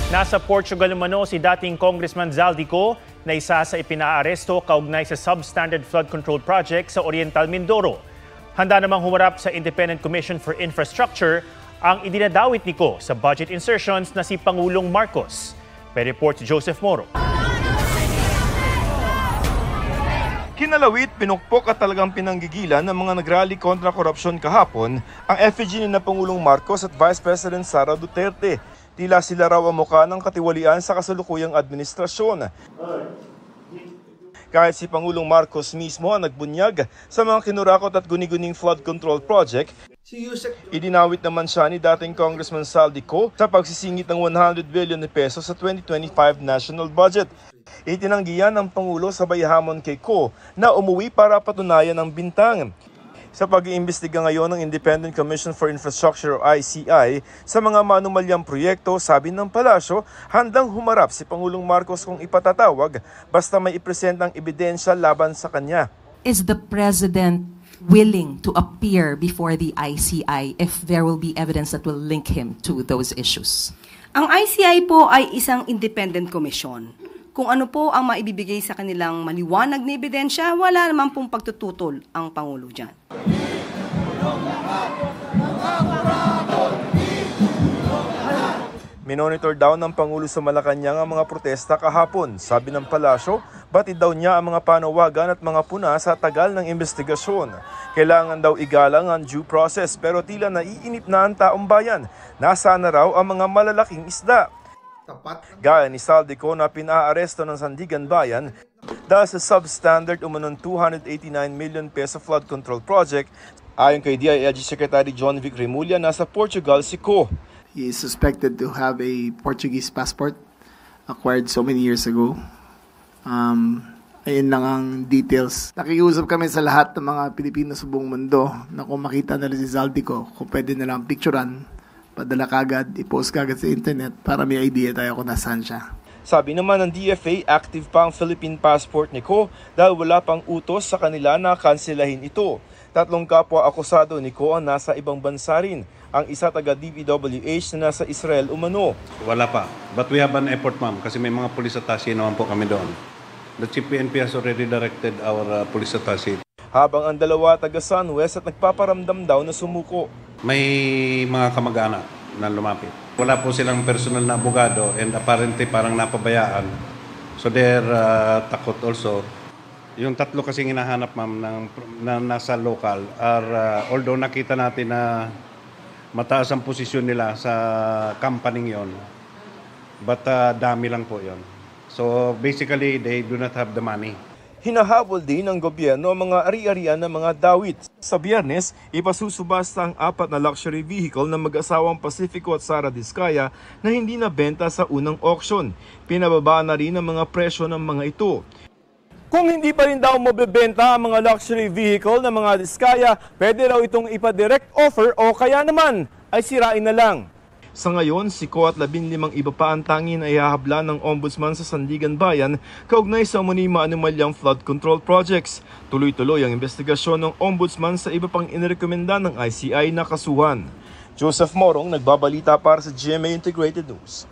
Nasa Portugal umano si dating Congressman Zaldico na isa sa ipinaaresto kaugnay sa substandard flood control project sa Oriental Mindoro. Handa namang humarap sa Independent Commission for Infrastructure ang idinadawit ni Ko sa budget insertions na si Pangulong Marcos. May report si Joseph Moro. Kinalawit, pinukpok at talagang pinanggigilan ng mga nagrally kontra korupsyon kahapon ang effigy ni na Pangulong Marcos at Vice President Sara Duterte. Tila sila raw ang mukha ng katiwalian sa kasalukuyang administrasyon. Kahit si Pangulong Marcos mismo ang nagbunyag sa mga kinurakot at guni-guning flood control project, idinawit naman siya ni dating Congressman Zaldico sa pagsisingit ng 100 billion pesos sa 2025 national budget. Itinanggihan ng Pangulo sabay hamon kay Ko na umuwi para patunayan ang bintang. Sa pag-iimbestiga ngayon ng Independent Commission for Infrastructure o ICI sa mga manumalyang proyekto, sabi ng palasyo, handang humarap si Pangulong Marcos kung ipatatawag basta may ipresent ang ebidensya laban sa kanya. Is the President willing to appear before the ICI if there will be evidence that will link him to those issues? Ang ICI po ay isang independent commission. Kung ano po ang maibibigay sa kanilang maliwanag na ebidensya, wala naman pong pagtututol ang Pangulo dyan. Minonitor daw ng Pangulo sa Malacanang ang mga protesta kahapon. Sabi ng palasyo, batid daw niya ang mga panawagan at mga puna sa tagal ng investigasyon. Kailangan daw igalang ang due process pero tila naiinip na ang taong bayan. Nasaan na raw ang mga malalaking isda? Gaya ni Zaldico na pinaaresto ng Sandigan Bayan dahil sa substandard umunong 289 million peso flood control project. Ayon kay DILG Secretary John Vic Remulla, nasa Portugal si Ko. He is suspected to have a Portuguese passport acquired so many years ago. Ayun lang ang details. Nakikiusap kami sa lahat ng mga Pilipino sa buong mundo na kung makita nila si Zaldico, kung pwede na lang picturean, padala kagad, i-post kagad sa internet para may idea tayo kung nasaan siya. Sabi naman ng DFA, active pa ang Philippine passport ni Ko dahil wala pang utos sa kanila na kanselahin ito. 3 kapwa akusado ni Ko ang nasa ibang bansa rin. Ang isa taga DPWH na nasa Israel umano. Wala pa. But we have an effort, ma'am, kasi may mga police attache naman po kami doon. The Chief PNP has already directed our police attache. Habang ang dalawa taga Sunwest at nagpaparamdam daw na sumuko. May mga kamag-anak na lumapit. Wala po silang personal na abogado and apparently parang napabayaan. So they're takot also. Yung 3 kasing hinahanap, ma'am, na nasa local are, although nakita natin na mataas ang posisyon nila sa company yon, but dami lang po yon. So basically, they do not have the money. Hinahabol din ng gobyerno ang mga ari-arian ng mga dawit. Sa Biyernes, ipasusubasta ang 4 na luxury vehicle ng mag-asawang Pacifico at Sara Diskaya na hindi nabenta sa unang auction. Pinababa na rin ang mga presyo ng mga ito. Kung hindi pa rin daw mabebenta ang mga luxury vehicle ng mga Diskaya, pwede raw itong ipa-direct offer o kaya naman ay sirain na lang. Sa ngayon, si Ko at 15 iba pa ang tanging na ihahabla ng Ombudsman sa Sandigan Bayan kaugnay sa umano'y maanumalyang flood control projects. Tuloy-tuloy ang investigasyon ng Ombudsman sa iba pang inirekomenda ng ICI na kasuhan. Joseph Morong, nagbabalita para sa GMA Integrated News.